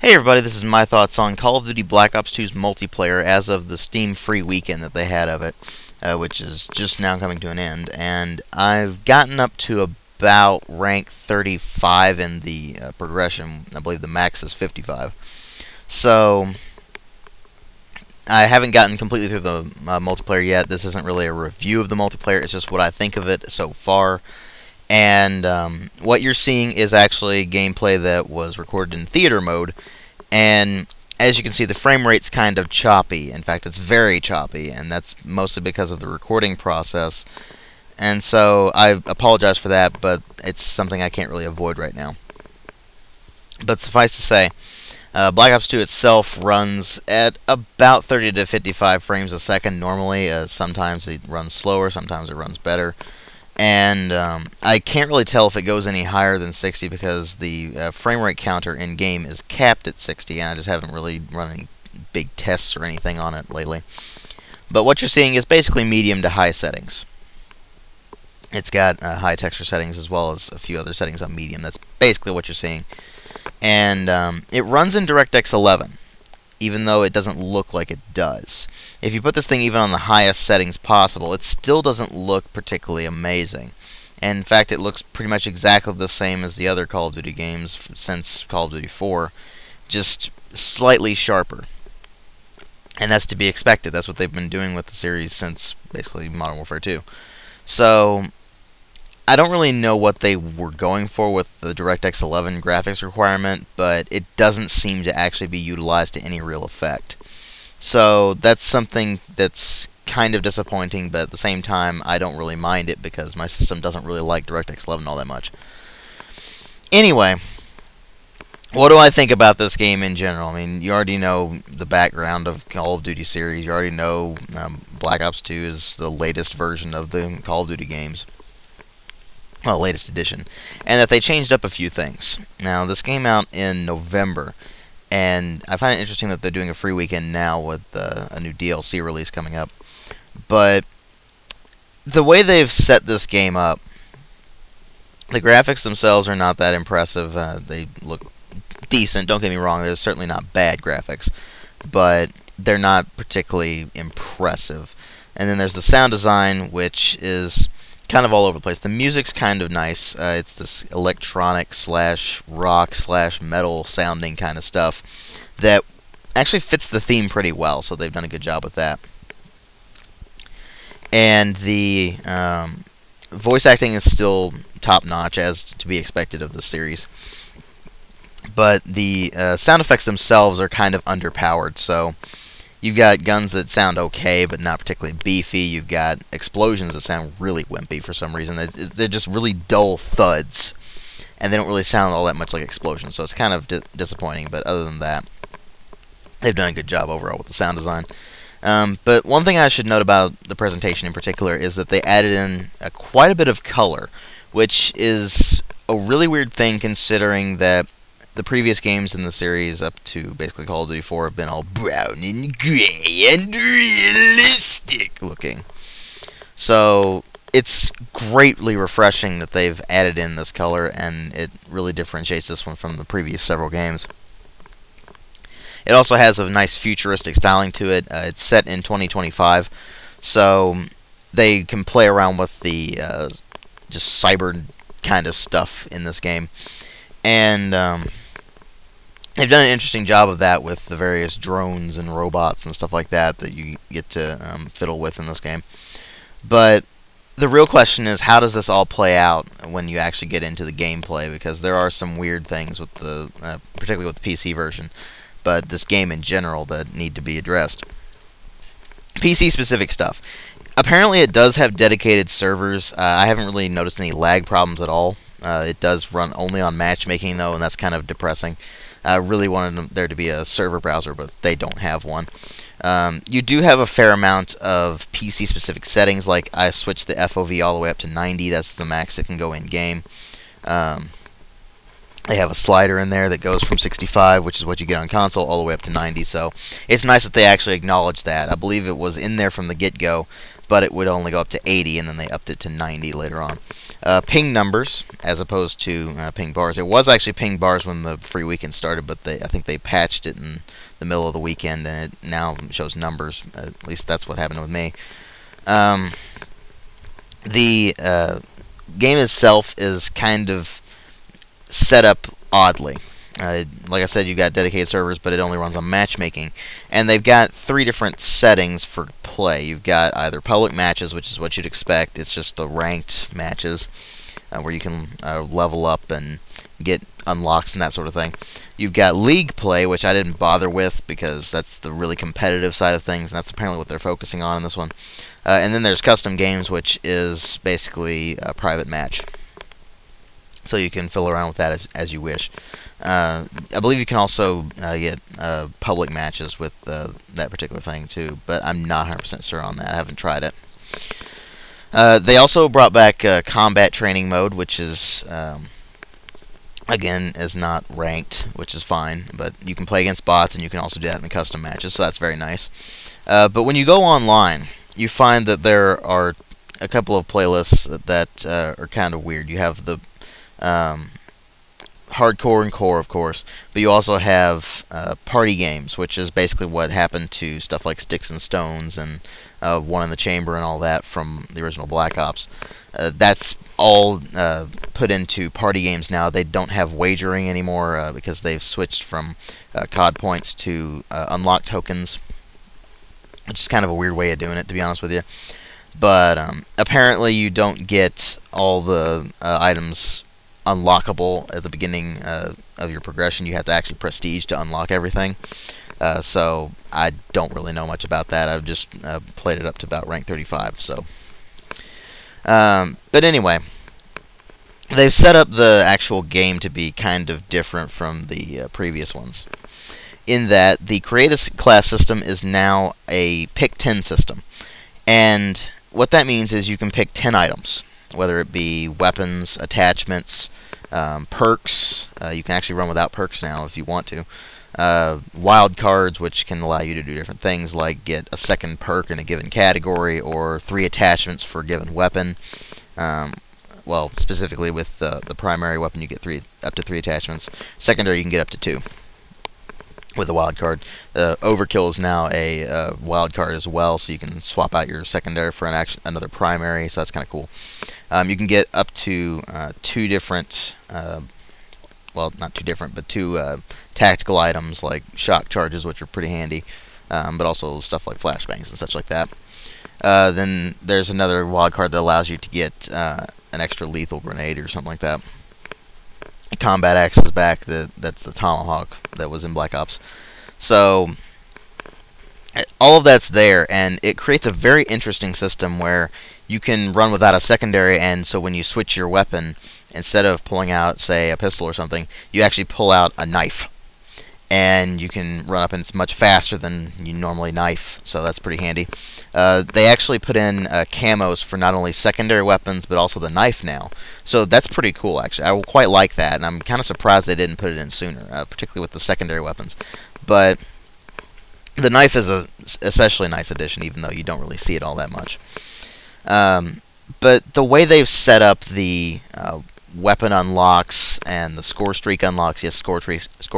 Hey everybody, this is my thoughts on Call of Duty Black Ops 2's multiplayer as of the Steam free weekend that they had of it, which is just now coming to an end. And I've gotten up to about rank 35 in the progression. I believe the max is 55. So I haven't gotten completely through the multiplayer yet. This isn't really a review of the multiplayer, it's just what I think of it so far. And what you're seeing is actually gameplay that was recorded in theater mode, and as you can see, the frame rate's kind of choppy. In fact, it's very choppy, and that's mostly because of the recording process. And so I apologize for that, but it's something I can't really avoid right now. But suffice to say, Black Ops 2 itself runs at about 30 to 55 frames a second normally. Sometimes it runs slower, sometimes it runs better. And I can't really tell if it goes any higher than 60 because the frame rate counter in-game is capped at 60, and I just haven't really run any big tests or anything on it lately. But what you're seeing is basically medium to high settings. It's got high texture settings as well as a few other settings on medium. That's basically what you're seeing. And it runs in DirectX 11, even though it doesn't look like it does. If you put this thing even on the highest settings possible, it still doesn't look particularly amazing. And in fact, it looks pretty much exactly the same as the other Call of Duty games since Call of Duty 4, just slightly sharper. And that's to be expected. That's what they've been doing with the series since basically Modern Warfare 2. So I don't really know what they were going for with the DirectX 11 graphics requirement, but it doesn't seem to actually be utilized to any real effect. So that's something that's kind of disappointing, but at the same time, I don't really mind it because my system doesn't really like DirectX 11 all that much. Anyway, what do I think about this game in general? I mean, you already know the background of Call of Duty series. You already know Black Ops 2 is the latest version of the Call of Duty games. Well, latest edition, and that they changed up a few things. Now, this came out in November, and I find it interesting that they're doing a free weekend now with a new DLC release coming up. But the way they've set this game up, the graphics themselves are not that impressive. They look decent, don't get me wrong, they're certainly not bad graphics, but they're not particularly impressive. And then there's the sound design, which is kind of all over the place. The music's kind of nice. It's this electronic slash rock slash metal sounding kind of stuff that actually fits the theme pretty well, so they've done a good job with that. And the voice acting is still top notch, as to be expected of the series. But the sound effects themselves are kind of underpowered, so you've got guns that sound okay, but not particularly beefy. You've got explosions that sound really wimpy for some reason. They're just really dull thuds, and they don't really sound all that much like explosions, so it's kind of disappointing. But other than that, they've done a good job overall with the sound design. But one thing I should note about the presentation in particular is that they added in quite a bit of color, which is a really weird thing considering that the previous games in the series up to basically Call of Duty 4 have been all brown and gray and realistic looking. So it's greatly refreshing that they've added in this color, and it really differentiates this one from the previous several games. It also has a nice futuristic styling to it. It's set in 2025, so they can play around with the just cyber kind of stuff in this game. And they've done an interesting job of that with the various drones and robots and stuff like that that you get to fiddle with in this game. But the real question is, how does this all play out when you actually get into the gameplay? Because there are some weird things with the, particularly with the PC version, but this game in general, that need to be addressed. PC-specific stuff. Apparently, it does have dedicated servers. I haven't really noticed any lag problems at all. It does run only on matchmaking, though, and that's kind of depressing. I really wanted there to be a server browser, but they don't have one. You do have a fair amount of PC-specific settings, like I switched the FOV all the way up to 90. That's the max it can go in-game. They have a slider in there that goes from 65, which is what you get on console, all the way up to 90. So it's nice that they actually acknowledge that. I believe it was in there from the get-go, but it would only go up to 80, and then they upped it to 90 later on. Ping numbers, as opposed to ping bars. It was actually ping bars when the free weekend started, but I think they patched it in the middle of the weekend, and it now shows numbers. At least that's what happened with me. The game itself is kind of set up oddly. Like I said, you've got dedicated servers, but it only runs on matchmaking. And they've got 3 different settings for play. You've got either public matches, which is what you'd expect. It's just the ranked matches where you can level up and get unlocks and that sort of thing. You've got league play, which I didn't bother with because that's the really competitive side of things, and that's apparently what they're focusing on in this one. And then there's custom games, which is basically a private match. So you can fill around with that as you wish. I believe you can also get public matches with that particular thing too, but I'm not 100% sure on that. I haven't tried it. They also brought back combat training mode, which is again is not ranked, which is fine, but you can play against bots, and you can also do that in the custom matches, so that's very nice. But when you go online, you find that there are a couple of playlists that are kind of weird. You have the hardcore and core, of course, but you also have party games, which is basically what happened to stuff like Sticks and Stones and One in the Chamber and all that from the original Black Ops. That's all put into party games now. They don't have wagering anymore because they've switched from COD points to unlock tokens, which is kind of a weird way of doing it, to be honest with you. But apparently you don't get all the items unlockable at the beginning of your progression. You have to actually prestige to unlock everything. So I don't really know much about that. I've just played it up to about rank 35. So, but anyway, they've set up the actual game to be kind of different from the previous ones, in that the create a class system is now a pick 10 system. And what that means is you can pick 10 items, whether it be weapons, attachments, perks. You can actually run without perks now if you want to. Wild cards, which can allow you to do different things, like get a second perk in a given category, or 3 attachments for a given weapon. Well, specifically with the primary weapon, you get up to 3 attachments. Secondary, you can get up to 2. With a wild card. Overkill is now a wild card as well, so you can swap out your secondary for another primary, so that's kind of cool. You can get up to 2 different, well, not 2 different, but 2 tactical items like shock charges, which are pretty handy, but also stuff like flashbangs and such like that. Then there's another wild card that allows you to get an extra lethal grenade or something like that. Combat axe is back. That's the tomahawk that was in Black Ops. So all of that's there, and it creates a very interesting system where you can run without a secondary, and so when you switch your weapon, instead of pulling out, say, a pistol or something, you actually pull out a knife. And you can run up, and it's much faster than you normally knife, so that's pretty handy. They actually put in camos for not only secondary weapons, but also the knife now. So that's pretty cool, actually. I quite like that, and I'm kind of surprised they didn't put it in sooner, particularly with the secondary weapons. But the knife is a especially nice addition, even though you don't really see it all that much. But the way they've set up the weapon unlocks and the score streak unlocks, yes, score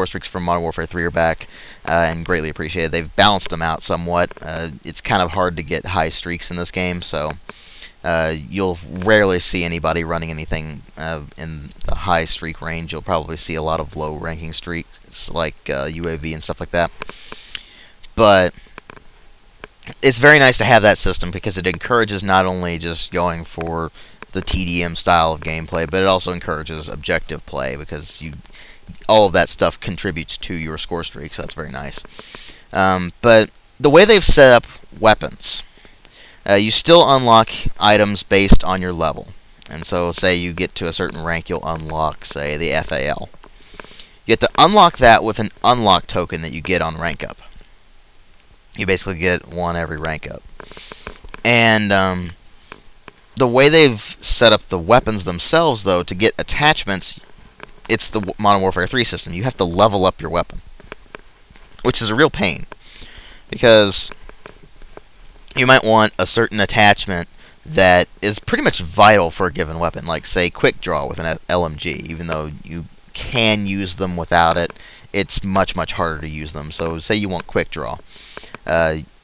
streaks from Modern Warfare 3 are back, and greatly appreciated. They've balanced them out somewhat. It's kind of hard to get high streaks in this game, so you'll rarely see anybody running anything in the high streak range. You'll probably see a lot of low ranking streaks like UAV and stuff like that. But it's very nice to have that system because it encourages not only just going for the TDM style of gameplay, but it also encourages objective play because all of that stuff contributes to your score streaks. So that's very nice. But the way they've set up weapons, you still unlock items based on your level. And so say you get to a certain rank, you'll unlock, say, the FAL. You have to unlock that with an unlock token that you get on rank up. You basically get one every rank up. And the way they've set up the weapons themselves, though, to get attachments, it's the Modern Warfare 3 system. You have to level up your weapon, which is a real pain. Because you might want a certain attachment that is pretty much vital for a given weapon, like say quick draw with an LMG. Even though you can use them without it, it's much harder to use them. So say you want quick draw,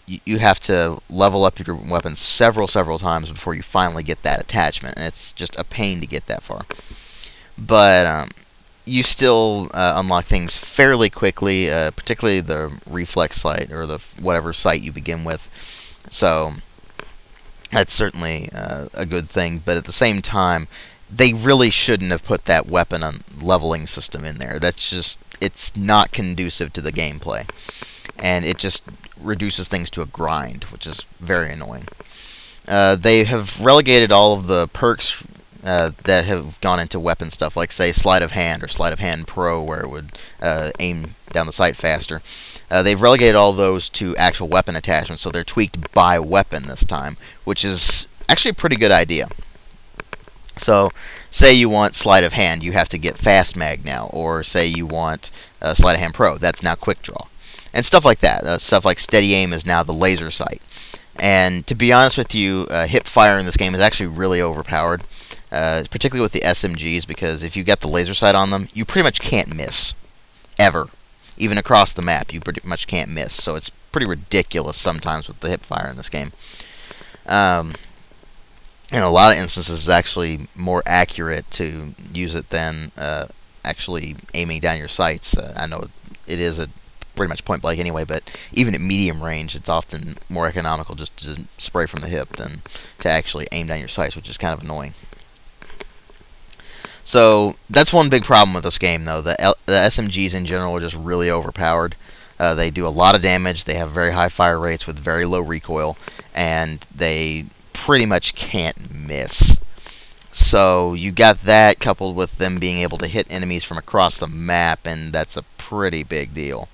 you have to level up your weapon several times before you finally get that attachment, and it's just a pain to get that far. But you still unlock things fairly quickly, particularly the reflex sight, or the whatever sight you begin with. So that's certainly a good thing, but at the same time, they really shouldn't have put that weapon leveling system in there. That's just, it's not conducive to the gameplay, and it just reduces things to a grind, which is very annoying. They have relegated all of the perks that have gone into weapon stuff, like say Sleight of Hand or Sleight of Hand Pro, where it would aim down the sight faster. They've relegated all those to actual weapon attachments, so they're tweaked by weapon this time, which is actually a pretty good idea. So, say you want Sleight of Hand, you have to get Fast Mag now, or say you want Sleight of Hand Pro, that's now Quick Draw, and stuff like that. Stuff like Steady Aim is now the laser sight. And to be honest with you, hip fire in this game is actually really overpowered, particularly with the SMGs, because if you get the laser sight on them, you pretty much can't miss, ever. Even across the map, you pretty much can't miss, so it's pretty ridiculous sometimes with the hip fire in this game. In a lot of instances, it's actually more accurate to use it than actually aiming down your sights. I know it is pretty much point blank anyway, but even at medium range, it's often more economical just to spray from the hip than to actually aim down your sights, which is kind of annoying. So that's one big problem with this game, though. The SMGs in general are just really overpowered. They do a lot of damage, they have very high fire rates with very low recoil, and they pretty much can't miss. So you got that coupled with them being able to hit enemies from across the map, and that's a pretty big deal.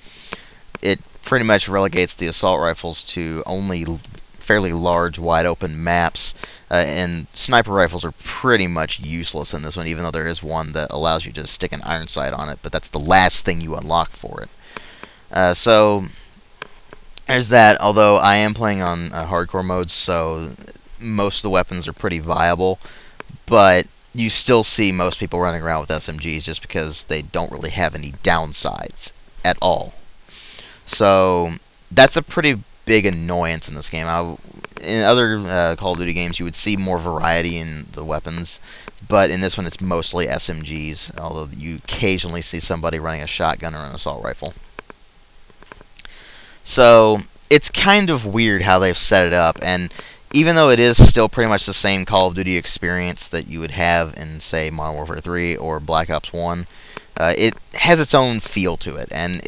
It pretty much relegates the assault rifles to only fairly large, wide-open maps, and sniper rifles are pretty much useless in this one, even though there is one that allows you to stick an iron sight on it, but that's the last thing you unlock for it. So there's that, although I am playing on hardcore modes, so most of the weapons are pretty viable, but you still see most people running around with SMGs just because they don't really have any downsides at all. So that's a pretty big annoyance in this game. In other Call of Duty games, you would see more variety in the weapons, but in this one it's mostly SMGs, although you occasionally see somebody running a shotgun or an assault rifle. So it's kind of weird how they've set it up, and even though it is still pretty much the same Call of Duty experience that you would have in, say, Modern Warfare 3 or Black Ops 1, it has its own feel to it, and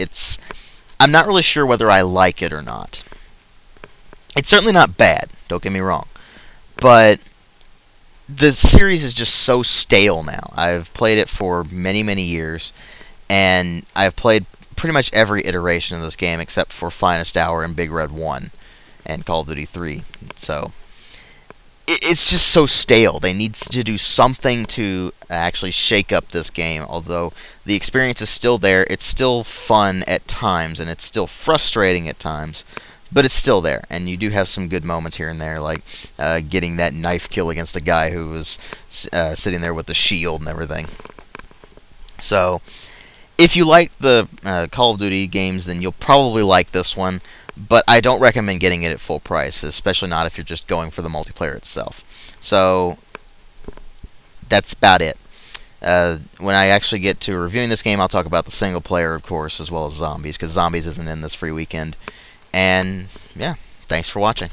I'm not really sure whether I like it or not. It's certainly not bad, don't get me wrong, but the series is just so stale now. I've played it for many years, and I've played pretty much every iteration of this game except for Finest Hour and Big Red 1 and Call of Duty 3. So it's just so stale. They need to do something to actually shake up this game. Although the experience is still there, it's still fun at times, and it's still frustrating at times, but it's still there. And you do have some good moments here and there, like getting that knife kill against the guy who was sitting there with the shield and everything. So if you like the Call of Duty games, then you'll probably like this one, but I don't recommend getting it at full price, especially not if you're just going for the multiplayer itself. So that's about it. When I actually get to reviewing this game, I'll talk about the single player, of course, as well as zombies, because zombies isn't in this free weekend. And yeah, thanks for watching.